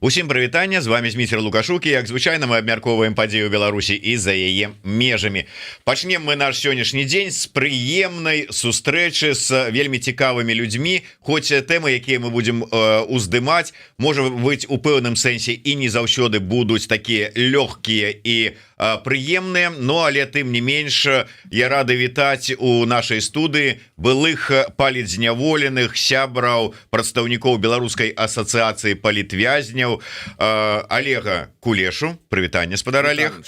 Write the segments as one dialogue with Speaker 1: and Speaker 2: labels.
Speaker 1: Усім прывітання, з вами Зміцер Лукашук, і як звычайна мы абмяркоўваем падзею Беларусі і за яе межамі. Пачнем мы наш сённяшні дзень з прыемнай сустрэчы з вельмі цікавымі людзьмі, хоць тэмы, якія мы будзем уздымаць, можа быць у пэўным сэнсе і не заўсёды будуць такія лёгкія і прыемныя, но але тым не менш я рады вітаць у нашай студыі былых палітзняволеных сябраў, прадстаўнікоў Беларускай асацыяцыі палітвязняў Олега Кулешу, прывітанне, спадар Олег,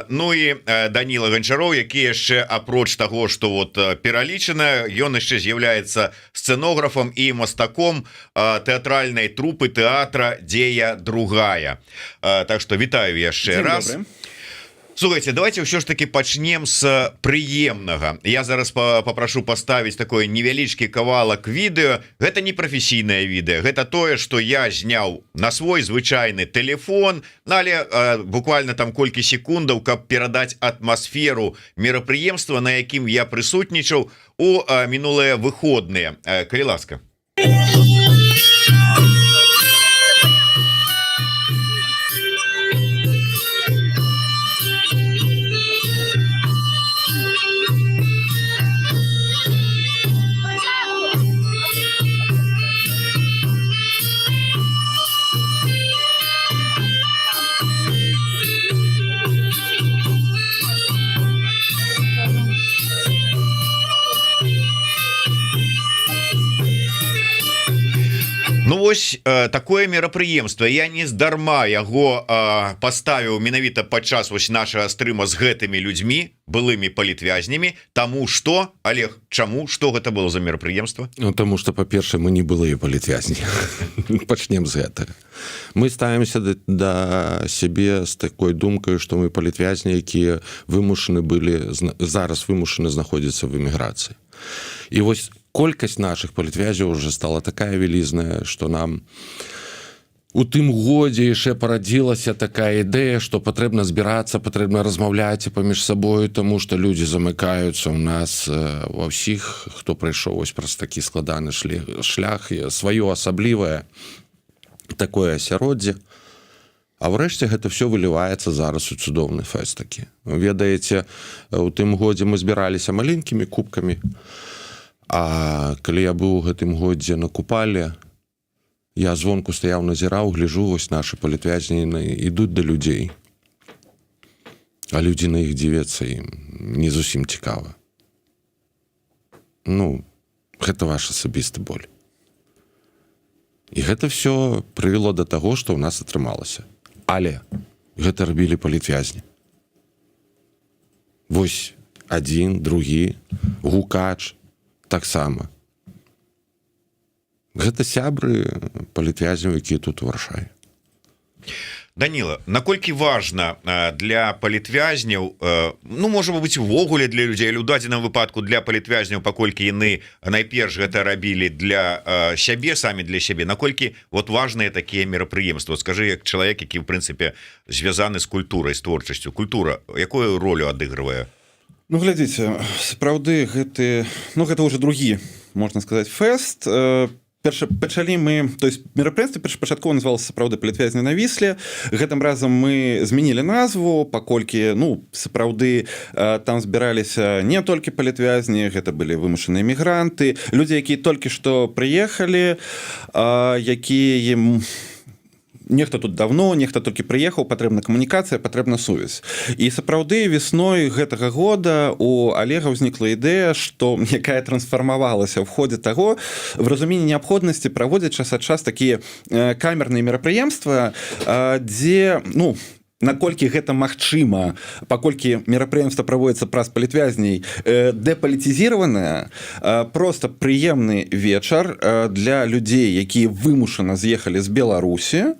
Speaker 1: ну і Даніла Ганчароў, які яшчэ апроч таго, што вот пералічана, ён яшчэ з'яўляецца сцэнографам і мастаком тэатральнай трупы тэатра «Дзея другая». Так што вітаю яшчэ раз. Слухайте, давайте ўсё ж таки пачнем с прыемнага. Я зараз попрошу поставить такой невялічкі кавалак відэо. Гэта не прафесійнае відэо, гэта тое, што я зняў на свой звычайны телефон, але буквально там колькі секундаў, каб перадаць атмасферу мерапрыемства, на якім я прысутнічаў у мінулыя выходныя. Калі ласка. Ну вось такое мерапрыемства, я не здарма яго паставіў менавіта падчас вось нашага стрыма з гэтымі людзьмі, былымі палітвязнямі, таму што, Олег, чаму, што гэта было за мерапрыемства?
Speaker 2: Ну, таму што, па-першае, мы не былыя палітвязні. Пачнем з гэтага. Мы ставімся да сябе з такой думкай, што мы палітвязні, якія вымушаны былі, зараз вымушаны знаходзіцца в эміграцыі. І вось колькасць нашых палітвязяў уже стала такая вялізная, што нам у тым годзе яшчэ парадзілася такая ідэя, што патрэбна збірацца, патрэбна размаўляць паміж сабою, таму што людзі замыкаюцца ў нас ва ўсіх, хто прайшоў вось праз такі складаны шлях, сваё асаблівае такое асяроддзе. А ўрэшце гэта все выліваецца зараз у цудоўны фэст такі. Ведаеце, у тым годзе мы збіраліся маленькімі кубкамі, а калі я быў у гэтым годзе на Купале, я звонку стаяў, назіраў, гляжу, вось нашы палітвязні ідуць да людзей. А людзі на іх дзівяцца ім не зусім цікава. Ну, гэта ваш асабісты боль. І гэта все прывяло да таго, што ў нас атрымалася. Але гэта рабілі палітвязні. Вось адзін, другі, гукач, таксама. Гэта сябры палітвязняў, якія тут у Варшаве.
Speaker 1: Даніла, наколькі важна для палітвязняў, ну, можа быць, увогуле для людзей, але ў дадзеным выпадку для палітвязняў, паколькі яны найперш гэта рабілі для сябе, самі для сябе, наколькі вот важныя такія мерапрыемствы? Скажы, як чалавек, які, в прынцыпе, звязаны з культурай, з творчасцю. Культура якую ролю адыгрывае?
Speaker 3: Ну, глядзіце, сапраўды гэта ўжо другі, можна сказаць, фэст. Пачалі мы, то есть мерапрыемства першапачаткова называлася сапраўды палітвязні на Вісле. Гэтым разам мы змянілі назву, паколькі, ну, сапраўды там збіраліся не толькі палітвязні, гэта былі вымушаныя мігранты, людзі, якія толькі што прыехалі, якія нехта тут давно, нехта толькі прыехаў, патрэбна камунікацыя, патрэбна сувязь. І сапраўды весной гэтага года у Олега ўзнікла ідэя, што якая трансфармавалася ў ходзе таго, в разуменні неабходнасці праводзіць час ад час такія камерныя мерапрыемствы, дзе, ну, наколькі гэта магчыма, паколькі мерапрыемства праводзіцца праз палітвязней, дэпалітызіраванае, проста прыемны вечар для людзей, якія вымушана з'ехалі з Беларусі,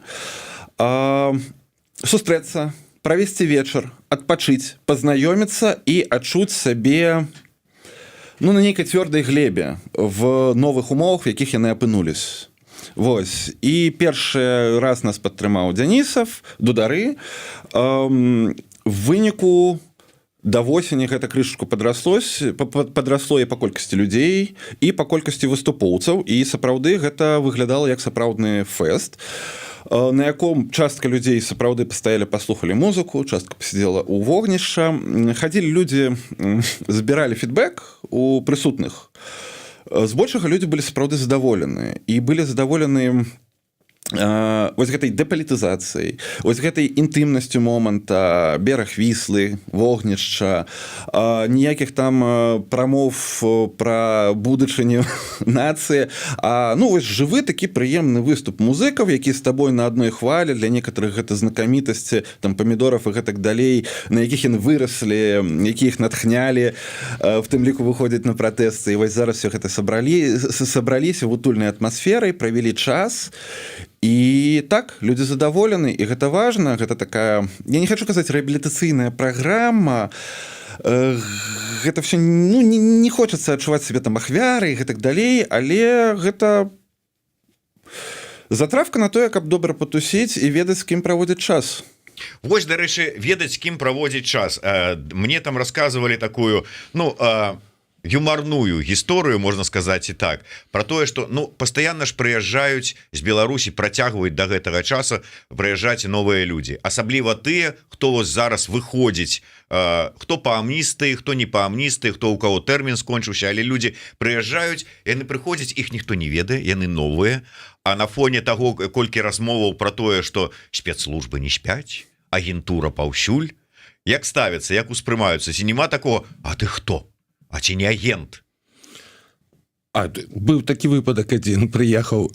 Speaker 3: сустрэцца, правесці вечар, адпачыць, пазнаёміцца і адчуць сабе, ну, на нейкай цвёрдай глебе в новых умовах, в якіх яны апынулись. Вось. І першы раз нас падтрымаў Дзянісаў, Дудары. В выніку да восені гэта крышачку падрасло і па колькасці людзей, і па колькасці выступоўцаў, і сапраўды гэта выглядала як сапраўдны фэст. на яком частка людзей сапраўды пастаялі, паслухалі музыку, частка пасядзела ў вогнішча. Хадзілі людзі, збіралі фідбэк у прысутных. Збольшага людзі былі сапраўды задаволены і былі задаволены вось гэтай дэпалітызацыяй, вось гэтай інтымнасцю моманта, бераг Віслы, вогнішча, ніякіх там прамоў пра будучыню нацыі, вось жывы такі прыемны выступ музыкаў, які з табой на адной хвалі, для некаторых гэта знакамітасці, там памідораў і гэтак далей, на якіх яны выраслі, які іх натхнялі, в тым ліку выходзяць на пратэсты, і вось зараз все гэта сабраліся в утульнай атмасферай, правялі час. І так, людзі задаволены, і гэта важна, гэта такая, я не хочу казаць, рэабілітацыйная праграма, гэта все, не хочацца адчуваць сябе там ахвярай і гэтак далей, але гэта затравка на тое, каб добра патусіць і ведаць, з кім праводзіць час.
Speaker 1: Вось, дарэчы, ведаць, з кім праводзіць час. Мне там рассказывалі такую, юморную гісторыю, можна сказаць і так, про тое, што пастаянна ж прыязджаюць з Беларусі, працягваюць да гэтага часу прыязджаць новыя людзі, асабліва тыя, хто вось зараз выходзіць, хто па амністыі, хто не па амністыі, хто у каго тэрмін скончыўся, але людзі прыязджаюць, яны прыходзяць, іх ніхто не ведае, яны новыя, а на фоне таго, колькі размоваў про тое, што спецслужбы не спяць, агентура паўсюль, як ставяцца, як успрымаюцца, ці нема такого, а ты хто? А ці не агент?
Speaker 2: Быў такі выпадак адзін, прыехаў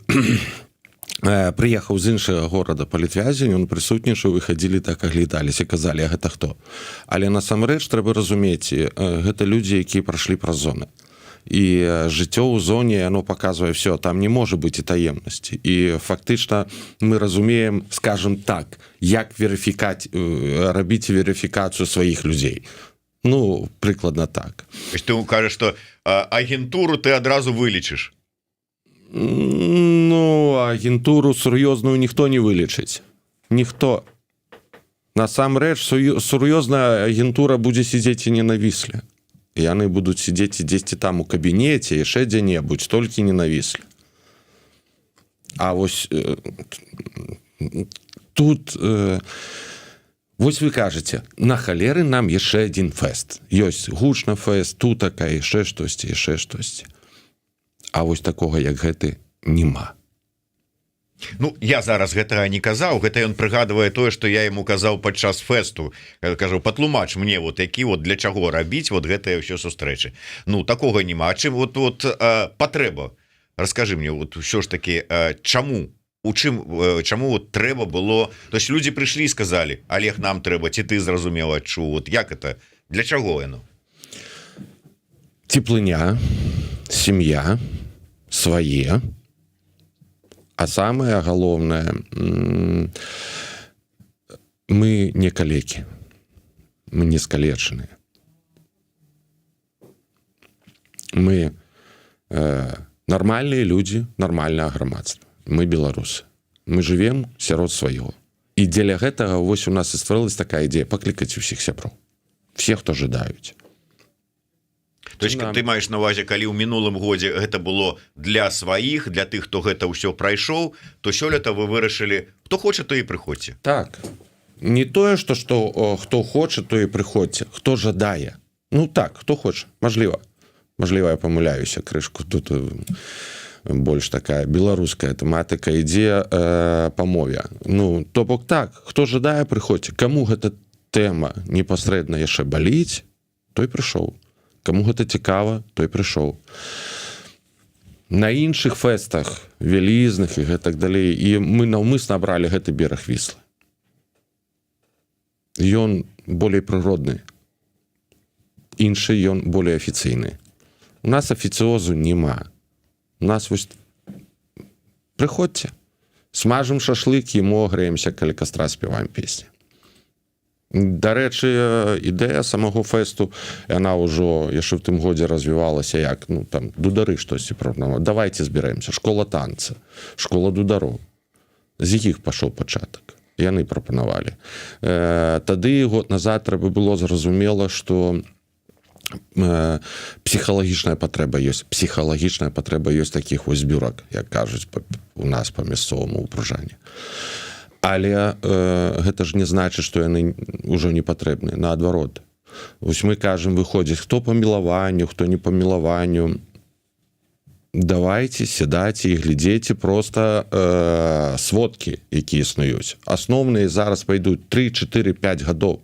Speaker 2: з іншага горада палітвязень, ён прысутнічаў, выхадзілі так, аглядаліся, казалі, а гэта хто? Але насамрэч трэба разумець, гэта людзі, якія прайшлі праз зоны. І жыццё ў зоне, оно паказвае все, там не можа быць і таемнасці. І фактычна мы разумеем, скажем так, як рабіць верыфікацыю сваіх людзей. Прыкладна так.
Speaker 1: Ты кажаш, што агентуру ты адразу вылічыш?
Speaker 2: Агентуру сур'ёзную ніхто не вылічыць. Ніхто. Насамрэч, сур'ёзная агентура будзе сидзець і не на Вісле. Яны будуць сидзець дзесьці там у кабінеце, яшчэ дзе-небудзь, толькі не на Вісле. А вось тут... Вось вы кажаце, на халеры нам яшчэ адзін фэст. Ёсць гучна фэст, тутака, яшчэ штосьці. А вось такога, як гэты, нема.
Speaker 1: Я зараз гэтага не казаў, гэта ён прыгадвае тое, што я яму казаў падчас фэсту. Кажу, патлумач мне, які для чаго рабіць гэтыя ўсё сустрэчы. Такога нема. А чым патрэба? Раскажы мне, ўсё ж такі, чаму? Чаму трэба было, то есть людзі прыйшлі і сказалі, Олег, нам трэба, ці ты зразумеў, адчуў, як это, для чаго яно?
Speaker 2: Цеплыня, сям'я, свае, а самае галоўнае, мы не калекі, мы не скалечаныя. Мы нармальныя людзі, нармальнае грамадства. Мы беларусы. Мы жывем сярод свайго. І дзеля гэтага вось у нас і стварылась такая ідзея паклікаць усіх сяброў. Все, хто жадаюць.
Speaker 1: То есть ты маеш на ўвазе, калі ў мінулым годзе гэта было для сваіх, для тых, хто гэта ўсё прайшоў, то сёлета вы вырашылі, хто хоча, то і прыходзьце.
Speaker 2: Так. Не тое, што хто хоча, то і прыходзьце. Хто жадае. Так, хто хоча. Мажліва, я памыляюся крышку. Тут... больш такая беларуская тэматыка ідзе па мове. То бок так, хто жадае, прыходзьце. Каму гэта тэма непасрэдна яшчэ баліць, той прыйшоў. Каму гэта цікава, той прыйшоў. На іншых фэстах, вялізных і гэтак далей, і мы наўмысна абралі гэты бераг Віслы. Ён болей прыродны. Іншы ён болей афіцыйны. У нас афіцыозу няма. У нас вось прыходзьце, смажым шашлык, емо, грэемся, каля кастра спяваем песні. Дарэчы, ідэя самого фэсту, яна ўжо яшчэ в тым годзе развівалася як, там, дудары штосьці прапанавалі. Давайте збіраемся, школа танца, школа дудароў. З іх пашоў пачатак. Яны прапанавалі. Тады, год назад, трэба было зразумела, што псіхалагічная патрэба ёсць такіх вось збюрак, як кажуць у нас па мясцоваму ўпружанні. Але гэта ж не значыць, што яны ўжо не патрэбны, наадварот. Вось мы кажам, выходзіць, хто па мілаванню, хто не па мілаванню. Давайте, сядайце і глядзеце проста сводкі, якія існуюць. Асноўныя зараз пайдуць 3, 4, 5 гадоў.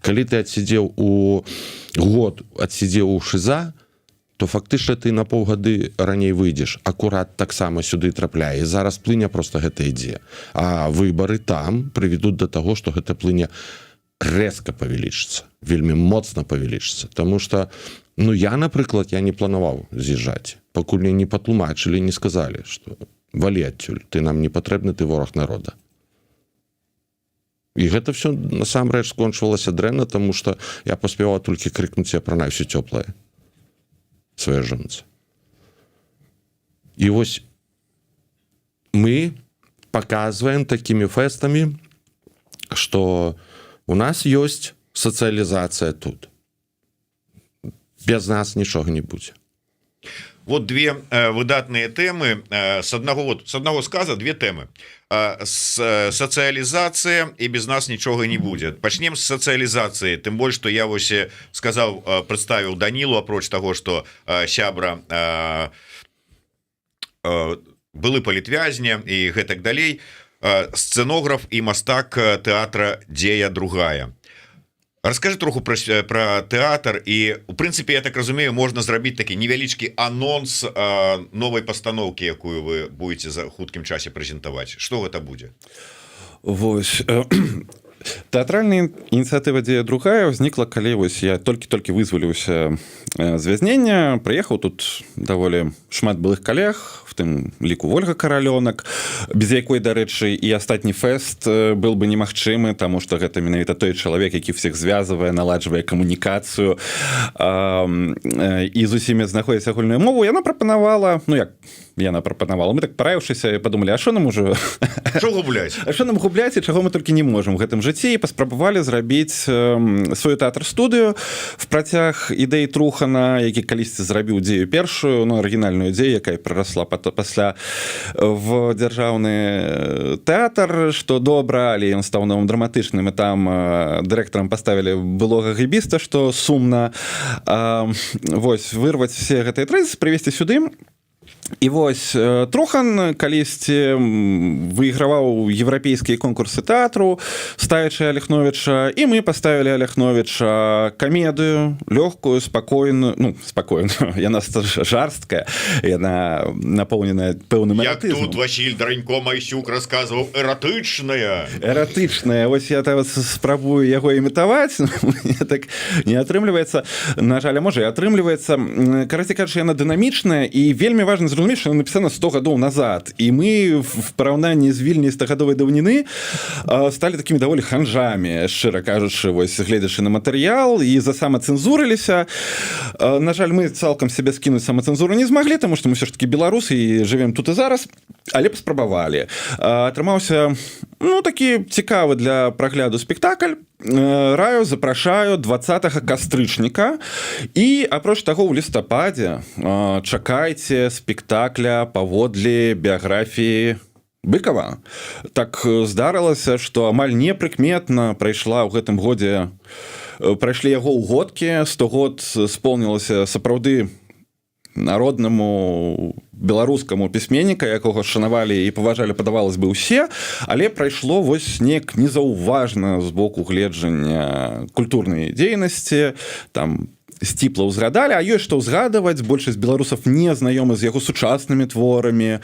Speaker 2: Калі ты адсидзеў год адсидзеў у ШИЗА, то фактычна ты на паўгады раней выйдзеш, акурат таксама сюды трапляе. І зараз плыня проста гэта ідзе. А выбары там прывядуць да таго, што гэта плыня рэзка павялічыцца, вельмі моцна павялічыцца. Таму што, я, напрыклад, я не планаваў з'язджаць. Пакуль мне не патлумачылі, не сказалі, што валі адсюль, ты нам не патрэбны, ты вораг народа. І гэта все насамрэч скончвалася дрэнна, таму што я паспяваў толькі крыкнуць, я апранаю ўсё цёплае сваёй жонцы. І вось мы паказваем такімі фэстамі, што у нас ёсць сацыялізацыя тут. Без нас нічога не будзе.
Speaker 1: Вот две выдатныя тэмы с одного сказа, две тэмы. Сацыялізацыя і без нас нічога не будзе. Пачнем з сацыялізацыі, тым больш што я вось сказаў, прадставіў Данілу, апроч таго, што сябра былы палітвязня і гэтак далей, сцэнограф і мастак тэатра «Дзея другая». Расскажи троху про тэатр і, у прынцыпе, я так разумею, можна зрабіць такі невялічкі анонс новай пастаноўкі, якую вы будете за хуткім часе прэзентаваць. Што гэта будзе?
Speaker 3: Вось. Тэатральная ініцыятыва «Дзея другая» ўзнікла, калі вось я толькі вызваліўся з вязнення, прыехаў тут даволі шмат былых калег, в тым ліку Ольга Каралёнак, без якой, дарэчы, і астатні фэст был бы немагчымы, таму што гэта менавіта той чалавек, які всех звязвае, наладжвае камунікацыю і з усімі знаходзіць агульную мову. Яна прапанавала, мы так параіўшыся і падумалі, а што нам ужо губляць і чаго мы толькі не можам у гэтым жыцці, і паспрабавалі зрабіць сваю тэатр-студыю в працяг ідэй Трухана, які калісьці зрабіў дзею першую, арыгінальную дзею, якая прарасла пасля в дзяржаўны тэатр, што добра, але ён стаў новым драматычным, і там дырэктарам паставілі былога гэбіста, што сумна. Вось, вырваць все гэтыя трэзісы, прывесці сюды. І вось Трухан калісьці выйграваў еўрапейскія конкурсы тэатру, ставячы Аляхновіча, і мы паставілі Аляхновіча камедыю, лёгкую, спакойную, яна жарсткая, яна напоўненая пэўным эратызмом.
Speaker 1: Як тут Васіль Дранько Майсюк расказваў, эратычная.
Speaker 3: Вось я спрабую яго імітаваць, так не атрымліваецца. На жаль, можа і атрымліваецца. Карацей кажучы, яна дынамічная, і вельмі важна зразумець, што напісана 100 гадоў назад, і мы в параўнанні з Вільняй 100-гадовай даўніны сталі такімі даволі ханжамі, шчыра кажучы, вось гледзячы на матэрыял, і засамацэнзурыліся. На жаль, мы цалкам сябе скінуць самацэнзуру не змаглі, таму што мы ўсё ж такі беларусы і жывем тут і зараз, але паспрабавалі. Атрымаўся такі цікавы для прагляду спектакль. Раю, запрашаю 20 кастрычніка, і апроч таго ў лістападзе чакайце спектакля паводле біяграфіі Быкова. Так здарылася, што амаль непрыкметна прайшла ў гэтым годзе, прайшлі яго ўгодкі, 100 год споўнілася сапраўды народнаму беларускаму пісьменніка, якога шанавалі і паважалі, падавалось бы, усе, але прайшло вось неяк незаўважна з боку гледжання культурнай дзейнасці, там сціпла ўзгадалі, а ёсць што ўзгадаваць, большасць беларусаў не знаёмы з яго сучаснымі творамі,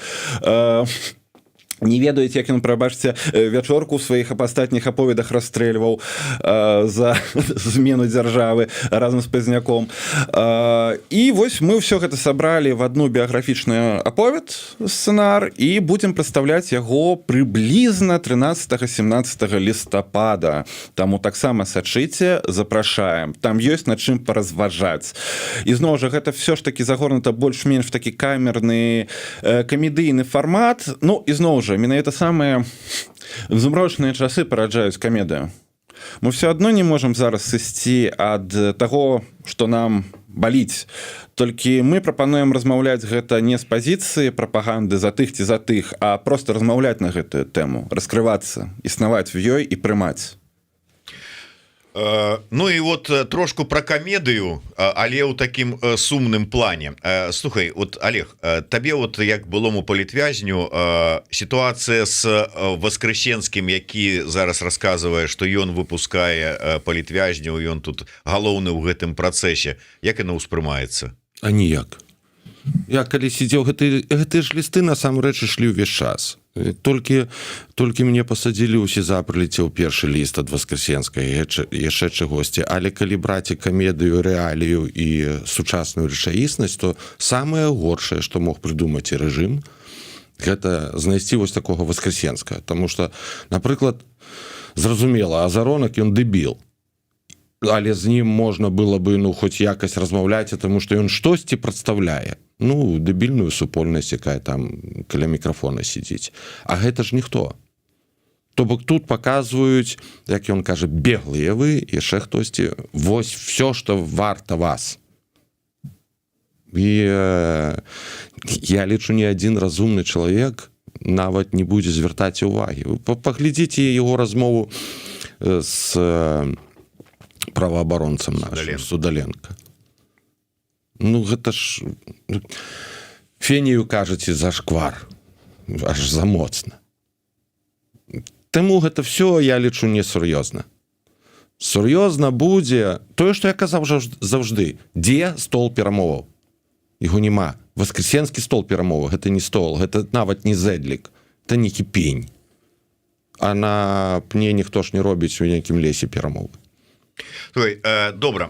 Speaker 3: не ведаюць, як ён, прабачце, вячорку ў сваіх астатніх аповедах расстрэльваў за змену дзяржавы разам з Пазняком. І вось мы ўсё гэта сабралі в адну біяграфічную аповед, сцэнар, і будзем прадстаўляць яго прыблізна 13-17 лістапада. Таму таксама сачыце, запрашаем. Там ёсць над чым паразважаць. І зноў жа, гэта все ж такі загорнута больш-менш в такі камерны камедыйны фармат. І зноў жа, менавіта самыя змрочныя часы параджаюць камедыю. Мы все адно не можам зараз сысці ад таго што нам баліць. Толькі мы прапануем размаўляць гэта не з пазіцыі прапаганды за тых ці за тых, а проста размаўляць на гэтую тэму, раскрывацца, існаваць в ёй і прымаць.
Speaker 1: Ну і вот трошку про камедыю, але ў такім сумным плане. Слухай, вот Олег, табе вот як былому палітвязню сітуацыя з Воскресенскім, які зараз расказвае, што ён выпускае палітвязняў, ён тут галоўны ў гэтым працэсе, як яна ўспрымаецца?
Speaker 2: А ніяк. Я калі сидзеў, гэты ж лісты насамрэч ішлі ўвесь час. Толькі мне пасадзілі ў СІЗА, прылецеў першы ліст ад Воскресенскай, яшчэ чагосьці. Але калі браць і камедыю, рэалію і сучасную рэчаіснасць, то самае горшае, што мог прыдумаць і рэжым, гэта знайсці вось такога Воскресенскага. Таму што, напрыклад, зразумела, Азаронак ён дэбіл. Але з ім можна было бы хоць якасць размаўляць, таму што ён штосьці прадстаўляе. Дэбільную супольнасць, якая там каля мікрафона сидзіць. А гэта ж ніхто. То бок тут паказваюць, як ён кажа, беглыя вы, яшчэ хтосьці, вось все, што варта вас. І я лічу, ні адзін разумны чалавек нават не будзе звяртаць увагі. Паглядзіце яго размову з праваабаронцам нашым, Судаленко. Гэта ж фенію кажаце зашквар, аж замоцна. Таму гэта все, я лічу, несур'ёзна. Сур'ёзна будзе тое, што я казаў заўжды. Дзе стол перамоваў? Яго няма. Воскресенскі стол перамоваў, гэта не стол, гэта нават не зэдлік, это не кіпень. А на пне ніхто ж не робіць у нейкім лесе перамовы.
Speaker 1: Добра,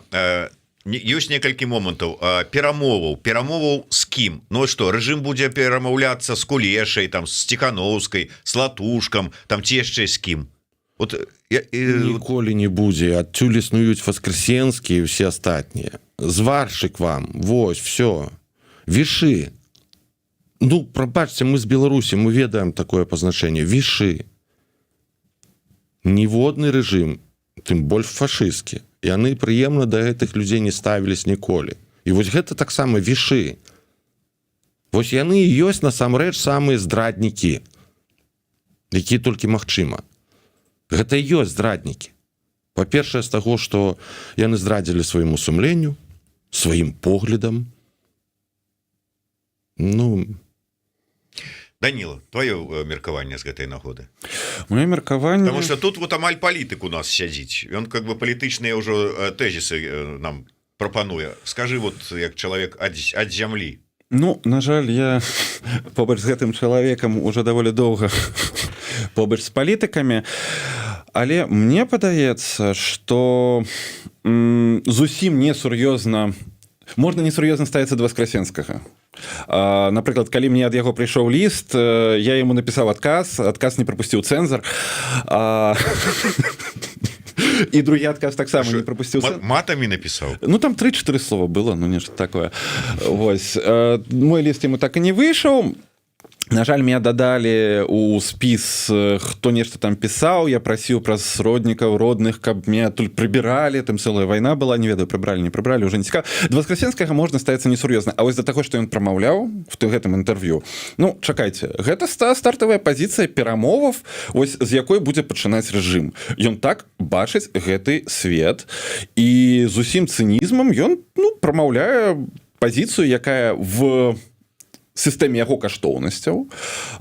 Speaker 1: ёсць некалькі момантаў. Перамоваў з кім? Што, рэжым будзе перамаўляцца з Кулешай, там, з Ціхановскай, з Латушкам, там ці яшчэ з кім?
Speaker 2: Ніколі не будзе. Адсюль існуюць Воскресенскі і ўсе астатнія. Зваршчык вам, вось, все. Вішы. Прабачце, мы з Беларусі, мы ведаем такое пазначэнне. Вішы. Ніводны рэжым, тым больш фашысцкі, яны прыемна да гэтых людзей не ставілись ніколі. І вось гэта таксама вішы. Вось яны і ёсць насамрэч самыя здраднікі, якія толькі магчыма. Гэта і ёсць здраднікі. Па-першае, з таго, што яны здрадзілі свайму сумленню, сваім поглядам.
Speaker 1: Даніла, твоё меркаванне з гэтай нагоды?
Speaker 3: Моё меркаванне...
Speaker 1: Потому что тут вот амаль палітык у нас сядзіць. Ён как бы палітычныя ўжо тэзісы нам прапануе. Скажы, вот як чалавек ад зямлі.
Speaker 3: На жаль, я побач з гэтым чалавекам уже даволі доўга побач з палітыкамі. Але мне падаецца, што зусім несур'ёзна, можна несур'ёзна ставіцца да Воскресенскага. Напрыклад, калі мне ад яго прыйшоў ліст, я яму напісаў адказ не прапусціў цэнзар. І другі адказ таксама не прапусціў цэнзар.
Speaker 1: Матамі напісаў?
Speaker 3: Там 3-4 слова было, нешта такое. Вось. Мой ліст яму так і не выйшаў. На жаль, меня дадалі у спіс, хто нешта там пісаў, я прасіў праз роднікаў родных, каб меня тут прыбіралі, там цэлая вайна была, не ведаю, прыбралі, не прыбралі, уже не цікава. Да Воскресенскага можна ставіцца несур'ёзна, а вось да таго, што ён прамаўляў в гэтым інтэрв'ю, чакайце, гэта стартавая пазіцыя перамоваў, вось з якой будзе пачынаць рэжым. Ён так бачыць гэты свет, і з усім цынізмам ён прамаўляе пазіцыю, якая в сістэме яго каштоўнасцяў,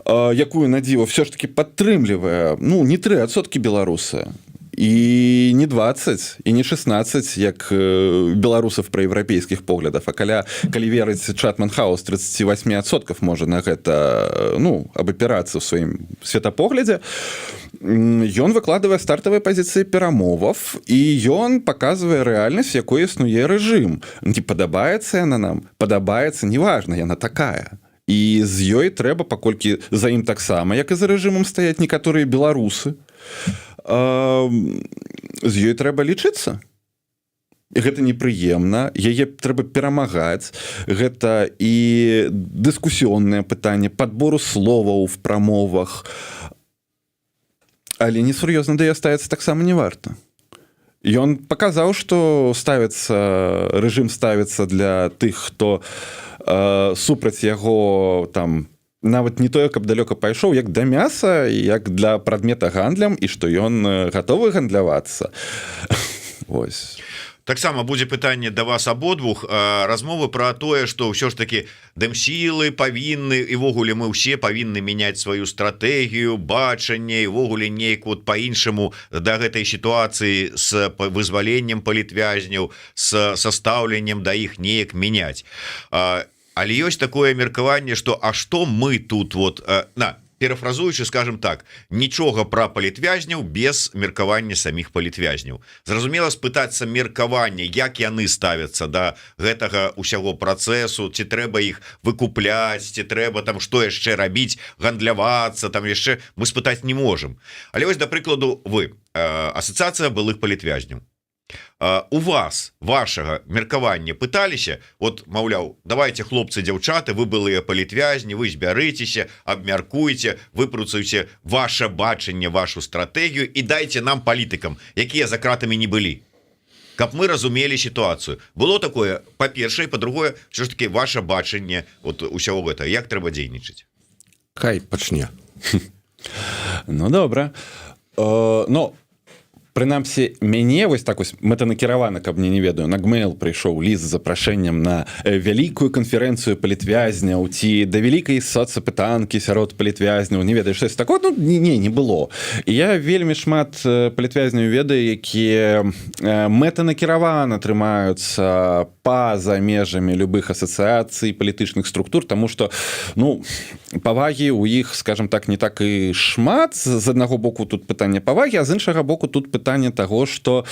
Speaker 3: якую, на дзіва, все ж таки падтрымлівае, не 3% беларусы, і не 20, і не 16, як беларусаў праеўрапейскіх поглядаў, а калі верыць Чатман Хаус, 38% можа на гэта абапірацца ў сваім светапоглядзе. Ён выкладывае стартавыя пазіцыі перамоваў, і ён паказвае рэальнасць, якой існуе рэжым. Не падабаецца яна нам, падабаецца, неважна, яна такая. І з ёй трэба, паколькі за ім таксама, як і за рэжымам стаяць некаторыя беларусы, з ёй трэба лічыцца. І гэта непрыемна, яе трэба перамагаць. Гэта і дыскусіённае пытанне падбору словаў в прамовах. Але несур'ёзна да яе ставіцца таксама не варта. Ён паказаў, што рэжым ставіцца для тых, хто супраць яго там нават не тое, каб далёка пайшоў, як да мяса, як для прадмета гандлям, і што ён гатовы гандлявацца. Вось.
Speaker 1: Таксама будзе пытанне да вас абодвух, размовы пра тое, што ўсё ж такі дэмсілы павінны, івогуле мы ўсе павінны мяняць сваю стратэгію, бачанне, івогуле нейк вот па-іншаму да гэтай сітуацыі з вызваленнем палітвязняў, з састаўленнем да іх неяк мяняць. Але ёсць такое меркаванне, што а што мы тут вот перафразуючы, скажем так, нічога пра палітвязняў без меркавання саміх палітвязняў. Зразумела, спытацца меркаванне, як яны ставяцца да гэтага ўсяго працэсу, ці трэба іх выкупляць, ці трэба там што яшчэ рабіць, гандлявацца, там яшчэ мы спытаць не можам. Але вось, да прыкладу, вы, асацыяцыя былых палітвязняў. У вас, вашага меркавання пыталіся, вот, маўляў, давайте, хлопцы, дзяўчаты, вы былыя палітвязні, вы збярыцеся, абмяркуйце, выпрацуйце ваше бачанне, вашу стратэгію і дайце нам, палітыкам, якія за кратамі не былі, каб мы разумелі сітуацыю. Было такое, па-першае, па-другое, що ж таки ваше бачанне вот усяго гэта, як трэба дзейнічаць?
Speaker 2: Хай пачне.
Speaker 3: Ну, добра. Ну, прынамсі, мяне вось так вось мэтанакіравана, каб мне не ведаю, на Gmail прыйшоў ліст з запрашэннем на вялікую канферэнцыю палітвязняў ці да вялікай соцапытанкі сярод палітвязняў, не ведаеш, штось такое, ну, не было. І я вельмі шмат палітвязняў ведаю, якія мэтанакіравана трымаюцца па-за межамі любых асацыяцый, палітычных структур, таму што, ну, павагі ў іх, скажем так, не так і шмат. З аднаго боку тут пытанне павагі, а з іншага боку тут пытанне таго, што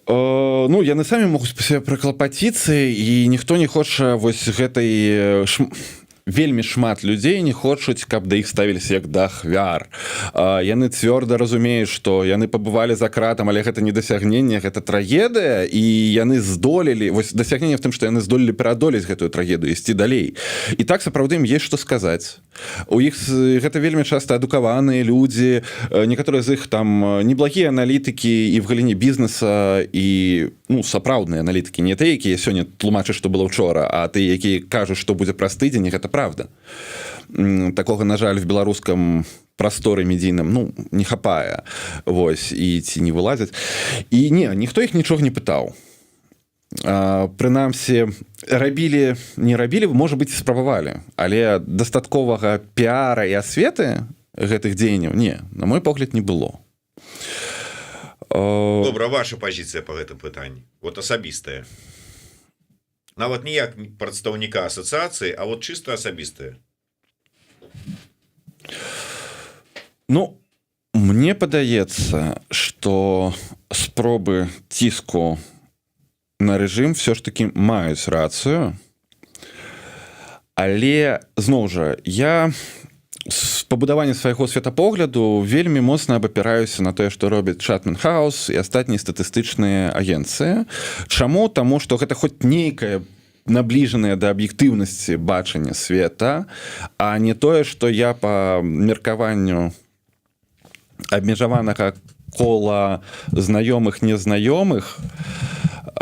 Speaker 3: ну, яны самі могуць па сябе праклапаціцца, і ніхто не хоча вось гэтай вельмі шмат людзей не хочуць, каб да іх ставіліся як да ахвяр. Яны цвёрда разумеюць, што яны пабывалі за кратам, але гэта не дасягненне, гэта трагедыя, і яны здолелі, вось дасягненне в тым, што яны здолелі пераадолець гэтую трагедыю, ісці далей. І так сапраўды ім есть што сказаць. У іх гэта вельмі часта адукаваныя людзі, некаторыя з іх там неблагія аналітыкі і в галіне бізнеса, і ну, сапраўдныя аналітыкі, не тыя, якія сёння тлумачаць, што было ўчора, а тыя, якія кажуць, што будзе праз тыдзень, гэта правда. Такога, на жаль, в беларускам прасторы медійным, ну, не хапае. Вось, і ці не вылазяць. І не, ніхто іх нічога не пытаў. Прынамсі, рабілі, не рабілі, можа быць, спрабавалі. Але дастатковага піара і асветы гэтых дзеянняў, не, на мой погляд, не было.
Speaker 1: Добра, ваша пазіцыя па гэтым пытанні? Вот асабістая. Нават не як прадстаўніка асацыяцыі, а вот чыста асабістая.
Speaker 3: Ну, мне падаецца, што спробы ціску на рэжым все ж таки маюць рацыю, але, зноў жа, я з пабудавання свайго светапогляду вельмі моцна абапіраюся на тое, што робіць Chatham House і астатнія статыстычныя агенцыі. Чаму? Таму што гэта хоць нейкае набліжанае да аб'ектыўнасці бачання света, а не тое, што я па меркаванню абмежаванага кола знаёмых, незнаёмых,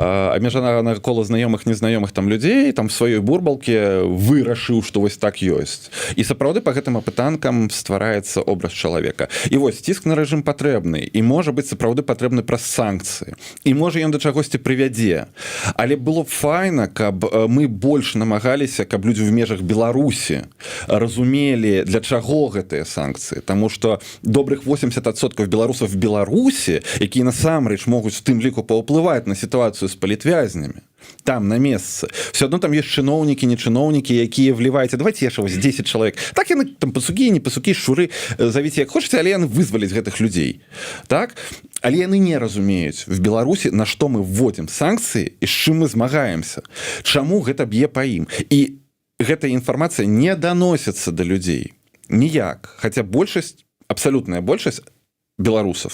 Speaker 3: абмежаванага кола знаёмых, незнаёмых там людзей, там в сваёй бурбалке вырашыў, што вось так ёсць. І сапраўды па гэтым апытанкам ствараецца образ чалавека. І вось ціск на рэжым патрэбны, і можа быць сапраўды патрэбны праз санкцыі. І можа ён да чагосьці прывядзе. Але было б файна, каб мы больш намагаліся, каб людзі в межах Беларусі разумелі, для чаго гэтыя санкцыі. Таму што добрых 80% беларусаў в Беларусі, якія насамрэч могуць в тым ліку паўплываць на сітуацыю з палітвязнямі, там, на месцы. Все одно там есть чыноўнікі, не чыноўнікі, якія вліваеце, давайте яшчэ вось 10 чалавек. Так яны там пасукі, не пасукі, шуры, завіце як хочаце, але яны вызваліць гэтых людзей. Так? Але яны не разумеюць в Беларусі, на што мы вводзім санкцыі і з чым мы змагаемся. Чаму гэта б'е па ім? І гэтая інфармацыя не даносіцца да людзей. Ніяк. Хаця большасць, абсалютная большасць беларусаў,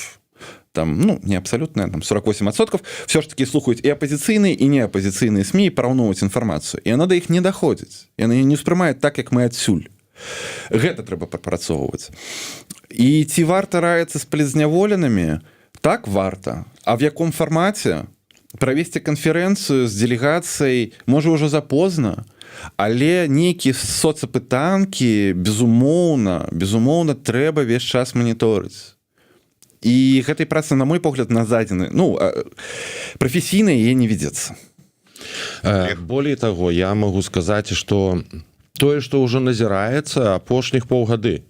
Speaker 3: там, ну, не абсолютно, там 48%, все ж таки слухаюць і апозіцыйныя, і неапозіцыйныя СМІ, і параўноўваюць інфармацыю. І яна да іх не даходзіць. Яны не ўспрымаюць так, як мы адсюль. Гэта трэба прапрацоўваць. І ці варта раіцца з палітзняволенымі? так варта, а в яком фармаце правесці канферэнцыю з дэлегацыяй можа ўжо запозна, але нейкія соцапытанкі безумоўна трэба весь час маніторыць. І гэтай працы, на мой погляд, назадзены. Прафесійна яе не ведецца.
Speaker 2: Болей таго, я магу сказаць, што тое, што ўжо назіраецца апошніх паўгады,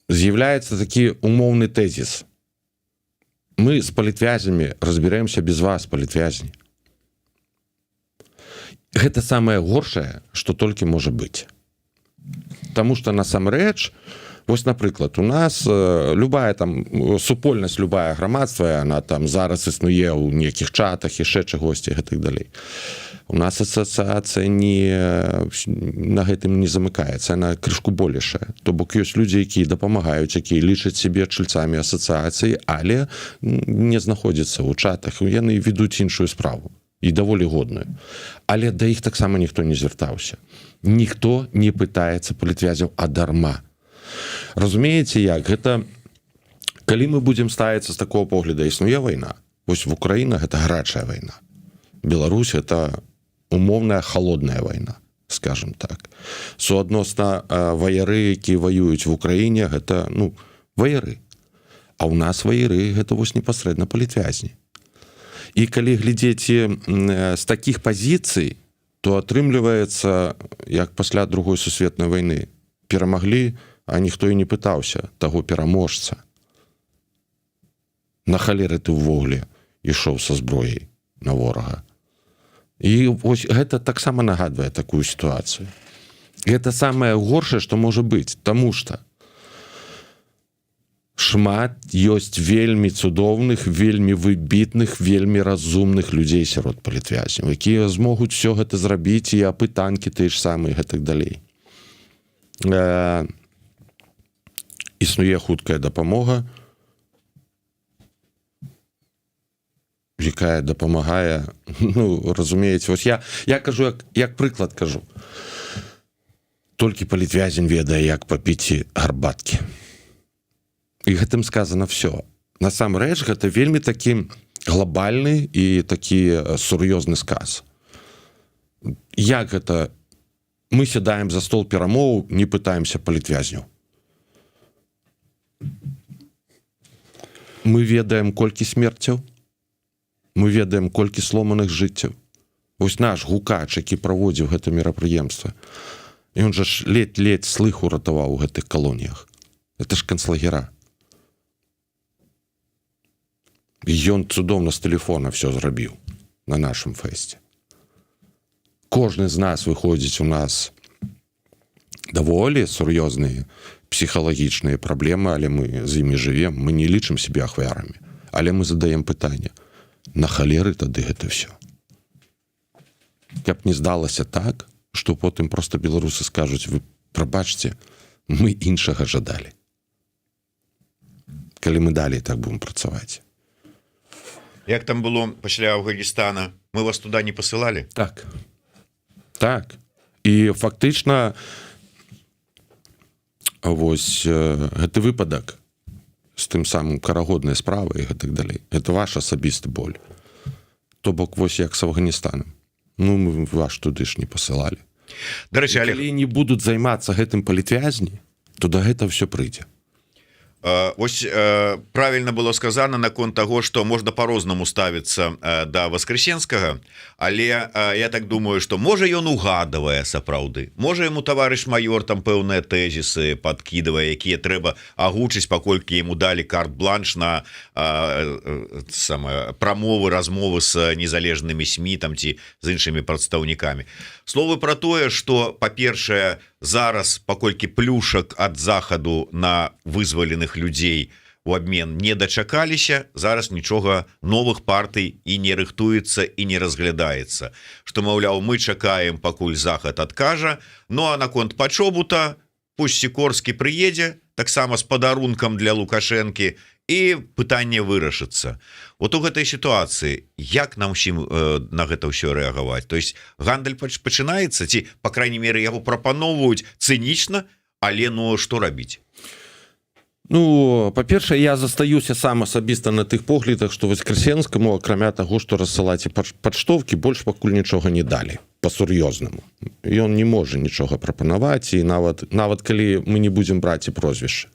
Speaker 2: з'яўляецца такі умоўны тэзіс. Мы з палітвязнямі разбіраемся без вас, палітвязні. Гэта самае горшае, што толькі можа быць. Таму што насамрэч, вось, напрыклад, у нас любая там супольнасць, любая грамадства, яна там зараз існуе ў нейкіх чатах, яшчэ чагосьці і гэтак далей. У нас асацыяцыя на гэтым не замыкаецца, яна крышку болейшая. То бок ёсць людзі, якія дапамагаюць, якія лічаць сябе чальцамі асацыяцыі, але не знаходзяцца ў чатах, яны ведуць іншую справу і даволі годную. Але да іх таксама ніхто не звяртаўся. Ніхто не пытаецца палітвязняў адарма. Разумееце як? Гэта калі мы будзем ставіцца з такого погляда, існуе вайна. Вось в Украіна гэта гарачая вайна. Беларусь это умоўная холодная вайна, скажем так. Суадносна ваяры, якія ваююць в Украіне, гэта ваяры. А ў нас ваяры гэта вось непасрэдна палітвязні. І калі глядзець з такіх пазіцый, то атрымліваецца, як пасля Другой сусветнай вайны перамаглі, а ніхто і не пытаўся таго пераможца. На халеры ты ўвогуле ішоў са зброяй на ворага. І вось гэта таксама нагадвае такую сітуацыю. Гэта самае горшае, што можа быць, таму што шмат ёсць вельмі цудоўных, вельмі выбітных, вельмі разумных людзей сярод палітвязняў, якія змогуць все гэта зрабіць, і апытанкі тыя ж самыя, гэтак далей. Існуе хуткая дапамога, якая дапамагае, разумееце, вось я кажу, як прыклад кажу. Толькі палітвязень ведае, як папіць гарбаткі. І гэтым сказано все. Насамрэч, гэта вельмі такі глобальны і такі сур'ёзны сказ. Як гэта? Мы сядаем за стол перамоў, не пытаемся палітвязняў. Мы ведаем, колькі смерцяў, мы ведаем, колькі сломаных жыццяў. Вось наш гукач, які праводзіў гэта мерапрыемства, ён жа ж ледзь слых уратаваў у гэтых калоніях. Это ж канцлагера. Ён цудоўна з тэлефона все зрабіў на нашым фэсце. Кожны з нас выходзіць, у нас даволі сур'ёзныя псіхалагічныя праблемы, але мы з імі жывем, мы не лічым себе ахвярамі, але мы задаем пытанне, на халеры тады гэта все. Каб не здалася так, што потым проста беларусы скажуць, вы прабачце, мы іншага жадалі. Калі мы далей так будем працаваць.
Speaker 1: Як там было пасля Афганістана? Мы вас туда не пасылалі?
Speaker 2: Так. І фактычна вось гэты выпадак з тым самым карагоднай справай і гэтак далей. Это ваш асабісты боль. То бок вось як з Афганістанам. Мы вас туды ж не пасылалі.
Speaker 1: Дарэчы, Олег,
Speaker 2: калі не будуць займацца гэтым палітвязні, то да гэта ўсё прыйдзе.
Speaker 1: Ось правильно было сказано наконт того, что можно по-рознаму ставіцца да Воскресенскага, але я так думаю, что можа ён угадывае сапраўды, можа ему таварыш майор там пэўныя тэзісы подкидывае, якія трэба агучыць, паколькі ему далі карт-бланш на прамовы, размовы з незалежнымі СМІ там ці з іншымі прадстаўнікамі. Словы про тое, что па-першае, зараз паколькі плюшак ад захаду на вызваленых людзей у абмен не дачакаліся, зараз нічога новых партый і не рыхтуецца і не разглядаецца, што маўляў, мы чакаем пакуль захад адкажа. Ну а наконт пачобута пусть Сікорскі прыедзе таксама з падарункам для Лукашэнкі і пытанне вырашыцца. Вот у гэтай сітуацыі як нам усім на гэта ўсё рэагаваць? То есть гандаль пачынаецца ці па крайней меры яго прапаноўваюць цынічна, але што рабіць?
Speaker 2: Ну, па-першае, я застаюся сам асабіста на тых поглядах, што Воскресенскаму, акрамя таго, што рассылаць падштовкі, больш пакуль нічога не далі па-сур'ёзнаму. Ён не можа нічога прапанаваць, і нават калі мы не будзем браць і прозвішча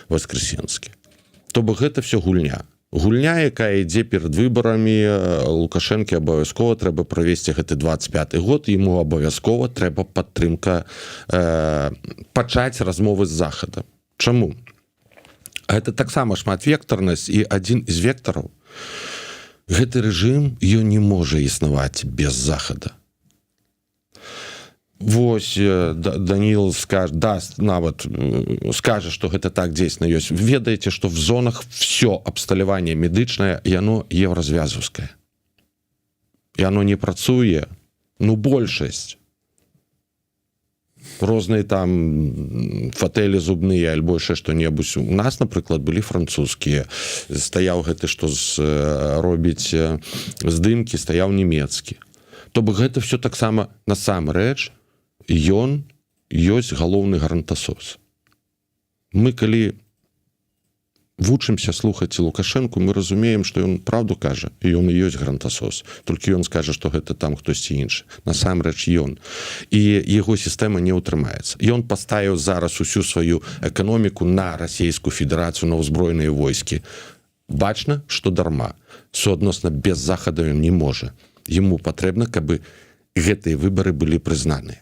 Speaker 2: Воскресенскі. То бок гэта все гульня. Гульня, якая ідзе перад выбарамі, Лукашэнкі абавязкова трэба правесці гэты 25 год, яму абавязкова трэба падтрымка, пачаць размовы з захадам. Чаму? Гэта таксама шматвектарнасць, і адзін з вектараў. Гэты рэжым, ён не можа існаваць без захада. Вось Даніл нават скажа, што гэта так дзейсна ёсць. Ведаеце, што в зонах все абсталяванне медычнае, яно еўразвязаўскае. Яно не працуе, ну большасць. Розныя там фатэлі зубныя альбо яшчэ што-небудзь. У нас, напрыклад, былі французскія. Стаяў гэты, што робіць здымкі, стаяў нямецкі. То бок гэта все таксама насамрэч ён ёсць галоўны гарантасос. Мы калі вучымся слухаць Лукашэнку, мы разумеем, што ён правду кажа, і ён і ёсць гарантасос. Толькі ён скажа, што гэта там хтосьці іншы. Насамрэч ён. І яго сістэма не ўтрымаецца. Ён паставіў зараз усю сваю эканоміку на Расійскую Федэрацыю, на ўзброеныя войскі. Бачна, што дарма. Суадносна без захада ён не можа. Яму патрэбна, каб гэтыя выбары былі прызнаныя.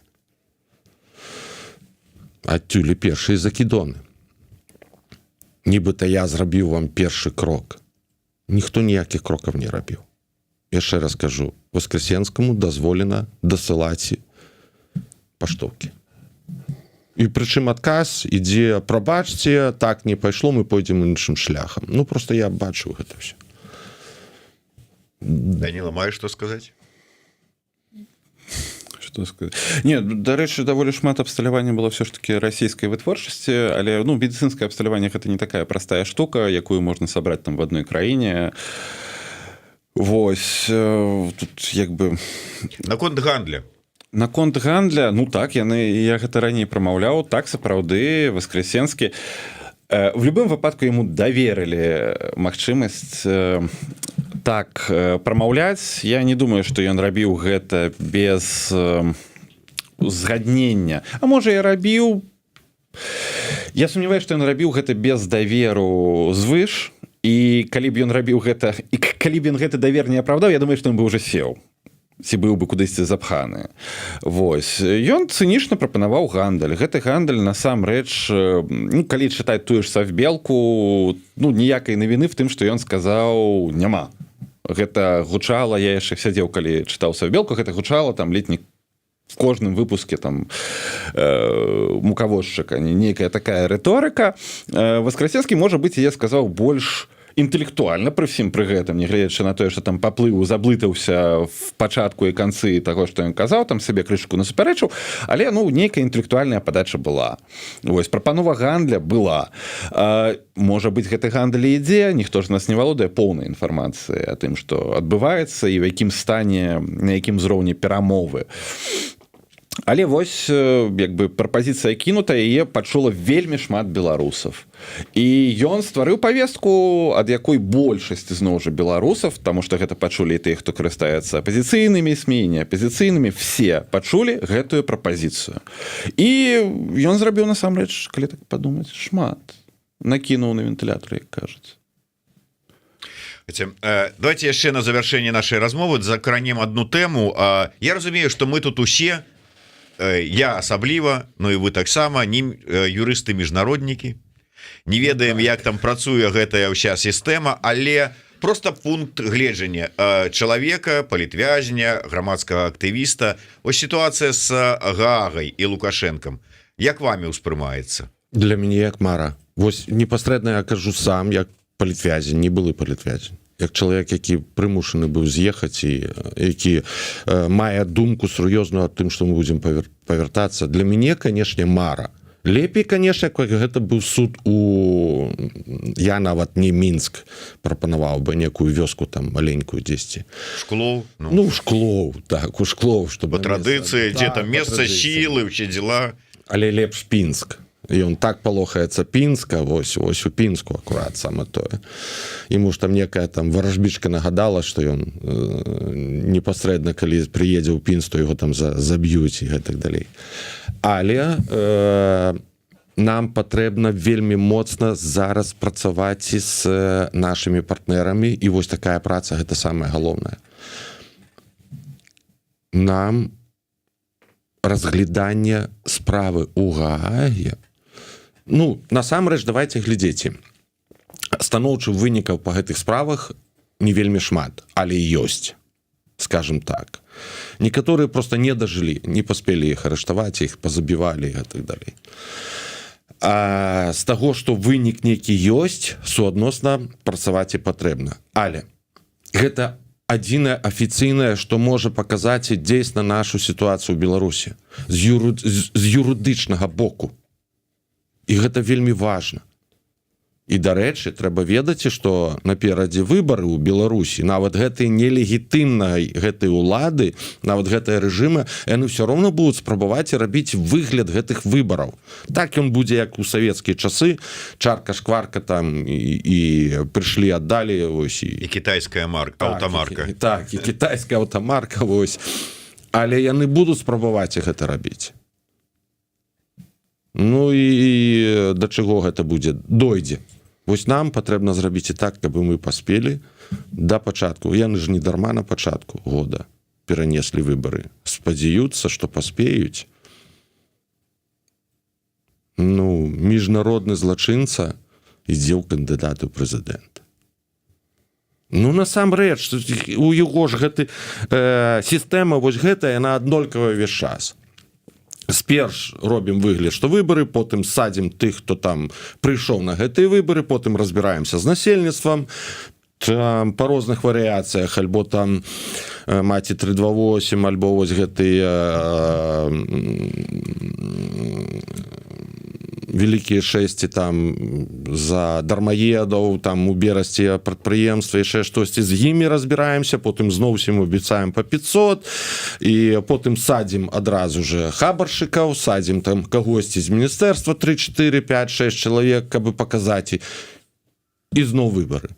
Speaker 2: Адтуль і першыя закідоны. Нібыта я зрабіў вам першы крок. Ніхто ніякіх крокаў не рабіў. Яшчэ раз кажу, Воскресенскаму дазволена дасылаць паштоўкі. І прычым адказ ідзе: прабачце, так не пайшло, мы пойдзем іншым шляхам. Ну, проста я бачыў гэта ўсё.
Speaker 1: Даніла, маеш што сказаць?
Speaker 3: Не, дарэчы, даволі шмат абсталявання было все ж таки расійскай вытворчасці, але медыцынскае абсталяванне гэта не такая простая штука, якую можна сабраць там в адной краіне. Вось тут як бы
Speaker 1: Наконт гандля.
Speaker 3: Наконт гандля, ну так, я гэта раней прамаўляў, так сапраўды Воскресенскі в любым выпадку яму даверылі магчымасць так прамаўляць. Я не думаю, што ён рабіў гэта без узгаднення. А можа, я рабіў. Я сумняваюся, што ён рабіў гэта без даверу звыш. І калі б ён рабіў гэта, і калі б ён гэты давер не апраўдаў, я думаю, што ён бы ўжо сеў. Ці быў бы кудысьці запханы. Вось. Ён цынічна прапанаваў гандаль. Гэты гандаль насамрэч, калі чытаць тую ж Савбелку, ніякай навіны в тым, што ён сказаў, няма. Гэта гучала, я яшчэ сядзеў, калі чытаў Савбелку, гэта гучала там ледь не в кожным выпуске там мукавозчыка, нейкая такая рыторыка. Воскресенскі, можа быць, я сказаў больш інтэлектуальна пры всім пры гэтым, нягледзячы на тое, што там паплыў, заблытаўся в пачатку і канцы таго, што ён казаў, там сабе крышку насупярэчыў, але нейкая інтэлектуальная падача была. Вось, прапанова гандля была. Можа быць, гэты гандаль ідзе, ніхто ж нас не валодае поўнай інфармацыі о тым, што адбываецца і ў якім стане, на якім узроўні перамовы. Але вось як бы прапазіцыя кінутая, яе пачула вельмі шмат беларусаў. І ён стварыў павестку, ад якой большасць зноў жа беларусаў, таму што гэта пачулі і тыя, хто карыстаецца апазіцыйнымі СМІ, не апазіцыйнымі, все пачулі гэтую прапазіцыю. І ён зрабіў насамрэч, калі так падумаць, шмат. Накінуў на вентылятор, як кажуць.
Speaker 1: Давайте яшчэ на завяршэнне нашай размовы закранем одну тэму. Я разумею, што мы тут усе, я асабліва, і вы таксама, не юрысты-міжнароднікі, не ведаем, як там працуе гэтая ўся сістэма, але просто пункт гледжання чалавека, палітвязня, грамадскага актывіста. Ось сітуацыя з Гаагай і Лукашэнкам як вамі ўспрымаецца?
Speaker 2: Для мяне як мара. Вось непасрэдна я кажу сам, як палітвязень, не былы палітвязень, як чалавек, які прымушаны быў з'ехаць і які мае думку сур'ёзную аб тым, што мы будзем павяртацца. Для мяне, канешне, мара. Лепей, канешне, як гэта быў суд у... Я нават не Мінск прапанаваў бы некую вёску там маленькую дзесьці.
Speaker 1: Шклоў?
Speaker 2: Ну, Шклоў, так, у Шклоў.
Speaker 1: По традыцыі, дзе там месца сілы, ўсе дзела.
Speaker 2: Але лепш Пінск. ён так палохаецца Пінска, вось у Пінску акурат саме тое. Яму ж там некая там варажбічка нагадала, што ён непасрэдна, калі прыедзе ў Пінс, то яго там заб'юць і гэтак далей. Але нам патрэбна вельмі моцна зараз працаваць з нашымі партнерамі, і вось такая праца, гэта самае галоўнае. Нам разгляданне справы ў Гааге, ну, насамрэч, давайте глядзеце. Станоўчых вынікаў па гэтых справах не вельмі шмат, але ёсць, скажем так. Некаторыя просто не дажылі, не паспелі іх арыштаваць, іх пазабівалі і так далей. А з таго, што вынік нейкі ёсць, суадносна працаваць і патрэбна. Але гэта адзінае афіцыйнае, што можа паказаць дзейсна нашу сітуацыю ў Беларусі з юрыдычнага боку. І гэта вельмі важна. І, дарэчы, трэба ведаць, што наперадзе выбары ў Беларусі, нават гэтай нелегітымнай гэтай улады, нават гэтыя рэжымы, яны ўсё роўна будуць спрабаваць рабіць выгляд гэтых выбараў. Так ён будзе, як у савецкія часы, чарка-шкварка там і прыйшлі, аддалі, ось.
Speaker 1: І кітайская аўтамарка.
Speaker 2: Так, і кітайская аўтамарка, вось. Але яны будуць спрабаваць гэта рабіць. Ну і да чаго гэта будзе? Дойдзе. Вось нам патрэбна зрабіць і так, каб мы паспелі да пачатку. Яны ж не дарма на пачатку года перанеслі выбары. Спадзяюцца, што паспеюць. Ну, міжнародны злачынца ідзе ў кандыдаты ў прэзідэнт. Ну, насамрэч, у яго ж гэты сістэма вось гэтая, яна аднолькавая ўвесь час. Сперш робім выгляд, што выбары, потым садзім тых, хто там прыйшоў на гэтыя выбары, потым разбіраемся з насельніцтвам, там па розных варыяцыях, альбо там маці 328, альбо вось гэтыя вялікія шэсці там за дармаедаў, там у берасці прадпрыемства, яшчэ штосьці, з імі разбіраемся, потым зноў усім абяцаем па 500, і потым садзім адразу же хабаршчыкаў, садзім там кагосьці з міністэрства 3, 4, 5, 6 чалавек, каб паказаць, і зноў выбары.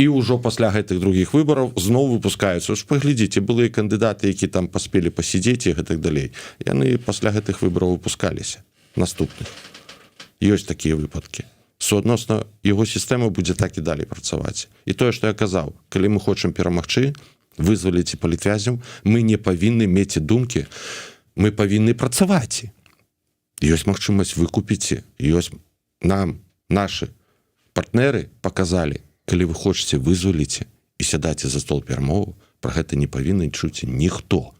Speaker 2: І ўжо пасля гэтых другіх выбараў зноў выпускаюцца. Уж паглядзіце, былыя кандыдаты, які там паспелі пасядзець і гэтак далей. Яны пасля гэтых выбараў выпускаліся наступных. Ёсць такія выпадкі. Суадносна яго сістэма будзе так і далей працаваць. І тое, што я казаў, калі мы хочам перамагчы, вызваліць палітвязняў, мы не павінны мець думкі, мы павінны працаваць. Ёсць магчымасць выкупіць, ёсць нам, нашы партнеры паказалі, калі вы хочаце вызваліць і сядаце за стол перамоваў, пра гэта не павінны чуць ніхто.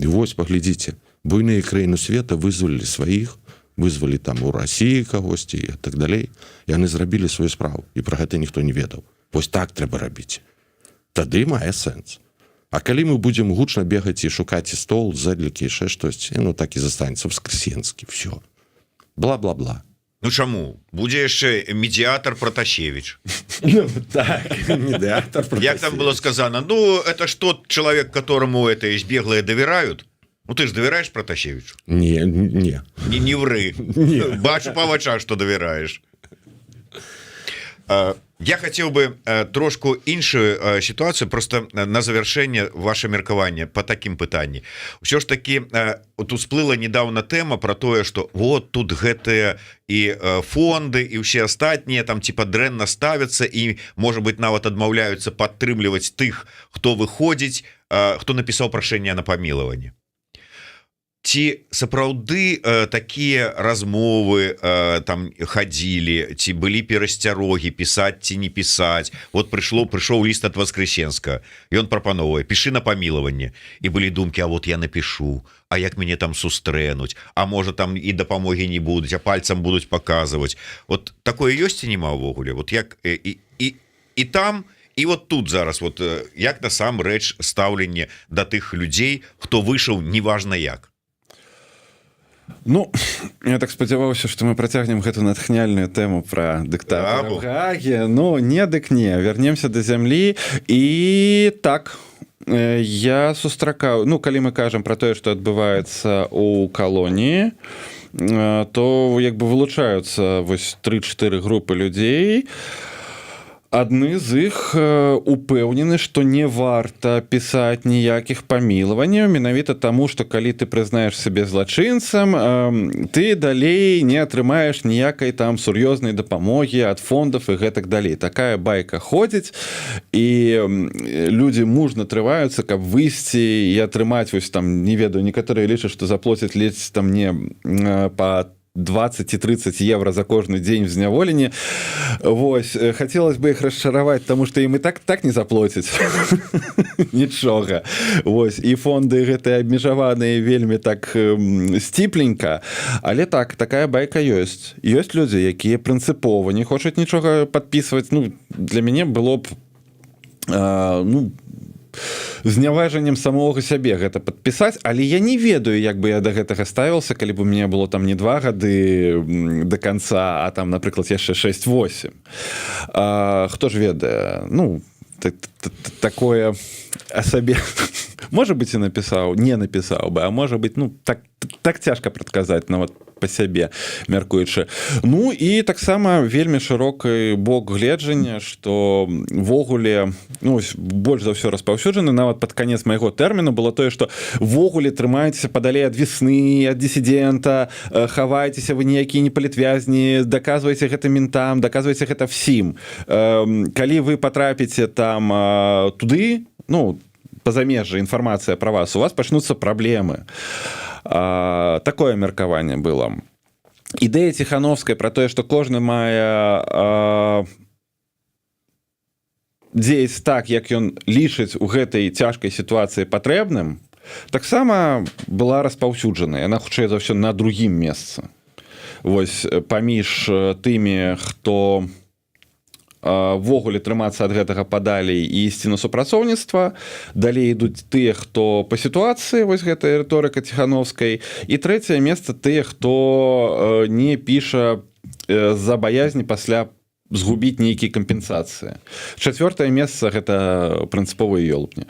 Speaker 2: І вось паглядзіце, буйныя краіны света вызвалілі сваіх, вызвалі там у Расіі кагосьці і так далей. Яны зрабілі сваю справу, і пра гэта ніхто не ведаў. Вось так трэба рабіць. Тады мае сэнс. А калі мы будзем гучна бегаць і шукаць і стол, зэдлікі, яшчэ штосьці, ну так і застанецца Воскресенскі, всё. Бла-бла-бла.
Speaker 1: Ну чаму? Будзе яшчэ медіатар Протасевич.
Speaker 2: Ну так, медіатар Протасевич.
Speaker 1: Як там было сказано, ну это ж тот человек, которому это избеглые доверяют. Ну ты ж давяраеш Протасевичу?
Speaker 2: Не.
Speaker 1: Не вры. Бачу па вачах, што давяраеш. Я хацеў бы трошку іншую сітуацыю, просто на завяршэнне ваше меркаванне по такім пытанні. Усё ж таки тут всплыла недавно тэма про тое, что вот тут гэтыя і фонды і ўсе астатнія там типа дрэнна ставяцца і можа быть нават адмаўляюцца падтрымліваць тых, хто выходзіць, хто напісаў прашэнне на памілаванне. Ці сапраўды такія размовы там хадзілі, ці былі перасцярогі пісаць ці не пісаць? Вот прыйшоў ліст ад Воскресенска, ён прапановвае: пішы на памілаванне. І былі думкі: а вот я напишу, а як мяне там сустрэнуць, а можа там і дапамогі не будуць, а пальцам будуць паказваць. Вот такое ёсць ці нема ўвогуле? Вот як і там, і вот тут зараз, вот як насамрэч стаўленне да тых людзей, хто выйшаў неважна як?
Speaker 3: Ну, я так спадзяваўся, што мы працягнем гэту натхняльную тэму пра дыктатара Гаагі. Ну, не дык не, вернемся да зямлі. І так, я сустракаў, ну, калі мы кажам пра тое, што адбываецца ў калоніі, то як бы вылучаюцца вось 3-4 групы людзей. Адны з іх упэўнены, што не варта пісаць ніякіх памілаванняў, менавіта таму, што калі ты прызнаеш сябе злачынцам, ты далей не атрымаеш ніякай там сур'ёзнай дапамогі ад фондаў і гэтак далей. Такая байка ходзіць, і людзі мужна трываюцца, каб выйсці і атрымаць, вось там, не ведаю, некаторыя лічаць, што заплоцяць ледзь там не па 20 ці 30 евро за кожны дзень в зняволенні. Вось, хацелось бы іх расчараваць, таму што ім і так не заплоцяць нічога. Вось, і фонды гэтыя абмежаваныя вельмі так сціпленька, але так, такая байка ёсць. Ёсць людзі, якія прынцыпова не хочуць нічога падпісваць. Ну, для мяне было б зняважаннем самога сябе гэта падпісаць, але я не ведаю, як бы я да гэтага ставіўся, калі б у мяне было там не 2 гады да канца, а там, напрыклад, яшчэ 6-8. Хто ж ведае? Ну, такое о сабе можа быць і напісаў, не напісаў бы, а можа быць, ну, так цяжка прадказаць нават па сябе, мяркуючы. Ну і таксама вельмі шырокі бок гледжання, што ввогуле, ну, больш за ўсё распаўсюджаны, нават пад канец майго тэрміну было тое, што ввогуле трымайцеся падалей ад весны, ад дысідэнта, хавайцеся вы ніякія не палітвязні, даказвайце гэта ментам, даказвайце гэта всім. Калі вы патрапіце там туды, ну, па замежжы інфармацыя пра вас, у вас пачнуцца праблемы. Такое меркаванне было. Ідэя Ціхановскай пра тое, што кожны мае дзеяць так, як ён лічыць у гэтай цяжкай сітуацыі патрэбным, таксама была распаўсюджана. Яна, хутчэй за ўсё, на другім месцы. Вось, паміж тымі, хто ввогуле трымацца ад гэтага падалей і ісці на супрацоўніцтва, далей ідуць тыя, хто па сітуацыі, вось гэтая рыторыка Ціхановскай, і трэцяе месца тыя, хто не піша з-за баязні пасля згубіць нейкія кампенсацыі. Чацвёртае месца гэта прынцыповыя ёлупні.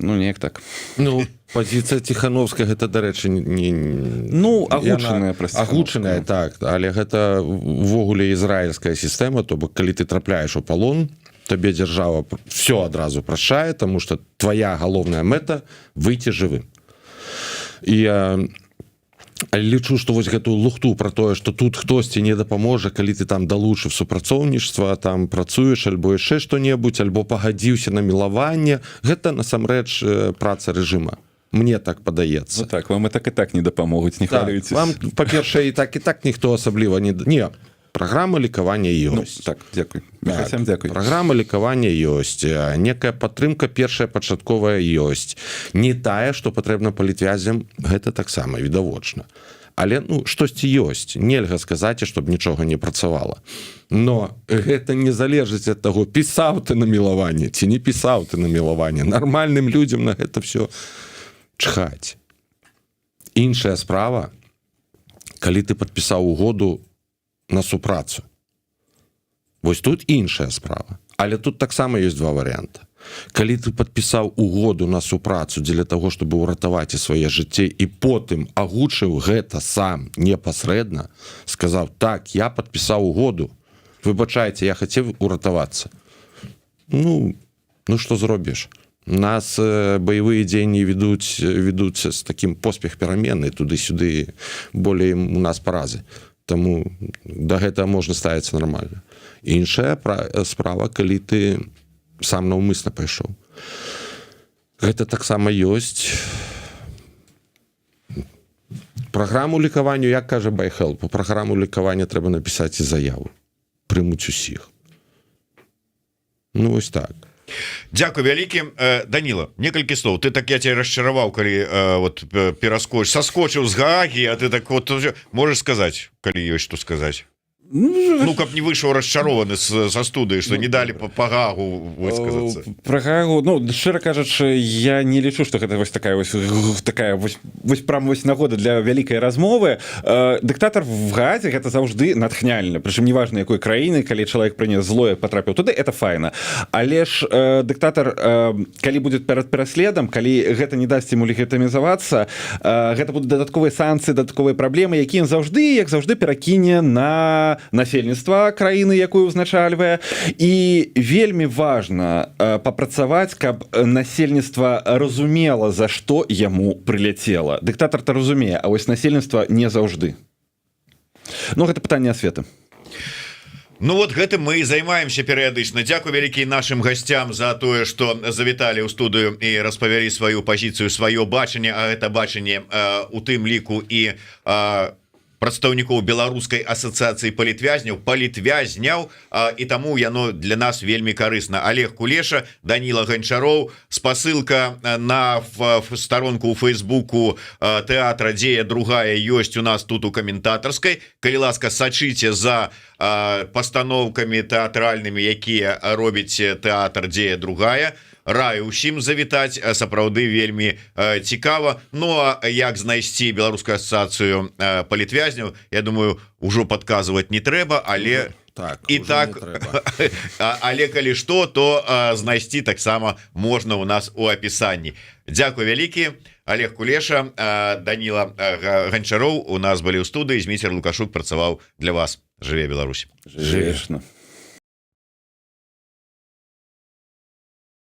Speaker 3: Ну, неяк так.
Speaker 2: Ну, пазіцыя Ціхановская, гэта, дарэчы, не...
Speaker 3: Ну, агучаная праз Ціхановскую.
Speaker 2: Агучаная, так, але гэта ввогуле ізраільская сістэма, то бок, калі ты трапляеш у палон, табе дзяржава все адразу прашчае, таму што твая галоўная мэта — выйти жывым. І лічу, што вось гэтую лухту пра тое, што тут хтосьці не дапаможа, калі ты там далучыў супрацоўніцтва, там працуеш, альбо яшчэ што-небудзь, альбо пагадзіўся на мілаванне, гэта насамрэч праца рэжыма. Мне так падаецца.
Speaker 3: Ну так, вам і так не дапамогуць, не хвалюйцеся.
Speaker 2: Вам, па-першае, і так ніхто асабліва не... Не, праграма лікавання ёсць.
Speaker 3: Ну, так, дзякуй. Так, дзякуй.
Speaker 2: Праграма лікавання ёсць, некая падтрымка першая пачатковая ёсць. Не тая, што патрэбна палітвязям, гэта таксама відавочна. Але, ну, штосьці ёсць. Нельга сказаць, щоб нічога не працавала. Но гэта не залежыць ад таго, пісаў ты на мілаванне, ці не пісаў ты на мілаванне. Нармальным людзям на гэта все чхаць. Іншая справа, калі ты падпісаў угоду на супрацу. Вось тут іншая справа. Але тут таксама ёсць 2 варыянты. Калі ты падпісаў угоду на супрацу дзеля таго, чтобы ўратаваць сваё жыццё, і потым агучыў гэта сам непасрэдна, сказаў: так, я падпісаў угоду, выбачайце, я хацеў уратавацца. Ну, што зробіш? Нас баявыя дзеянні ведуць з такім поспех перамены, туды-сюды, болей у нас паразы. Таму да гэтага можна ставіцца нармальна. Іншая справа, калі ты сам наўмысна пайшоў. Гэта таксама ёсць. Праграму лікавання, як кажа Байхелп, по праграму лікавання трэба напісаць і заяву. Прымуць усіх. Ну, ось так.
Speaker 1: Дзякуй вялікі. Даніла, некалькі слоў. Ты так, я цябе расчараваў, калі вот саскочыў з Гаагі, а ты так вот можаш сказаць, калі ёсць што сказаць? Ну каб не выйшаў расчарованы са студыі что не далі па Гаагу высказацца
Speaker 3: про Гаагу, ну шчыра кажучы, я не лічу что гэта вось такая прям вось нагода для вялікай размовы. Дыктатар в Гаазе гэта заўжды натхняльна, прычым неважна якой краіны, калі чалавек прынес злое потрапіў туды, это файна, але ж дыктатар калі будзе перад пераследам, калі гэта не дасць ему легітымізавацца, гэта будуць дадатковыя санкцыі, дадатковыя праблемы, якія заўжды як заўжды перакіне на насельніцтва краіны, якую ўзначальвае. І вельмі важна папрацаваць, каб насельніцтва разумела, за што яму прыляцела. Дыктатар-то разумее, а вось насельніцтва не заўжды. Ну гэта пытанне асветы.
Speaker 1: Ну вот гэтым мы і займаемся перыядычна. Дзякуй вялікі нашим гасцям за тое, што завіталі ў студыю і распавялі сваю пазіцыю, сваё бачанне, а гэта бачанне у тым ліку і прадстаўнікоў беларускай асацыяцыі палітвязняў і таму яно для нас вельмі карысна. Олег Кулеша, Данила Ганчароў, спасылка на старонку ў Фейсбуку тэатра «Дзея другая» ёсць у нас тут у каментатарскай. Калі ласка, сачыце за пастаноўкамі тэатральнымі, якія робіць тэатр «Дзея другая». Раю ўсім завітаць, сапраўды вельмі цікава. Ну а як знайсці беларускую асацыяцыю палітвязняў, я думаю, ужо падказваць не трэба, але але калі што, то знайсці таксама можна ў нас у апісанні. Дзякуй вялікі. Олег Кулеша, Данила Ганчароў у нас былі ў студыі, Зміцер Лукашук працаваў для вас. Жыве Беларусь.
Speaker 3: Жывешна.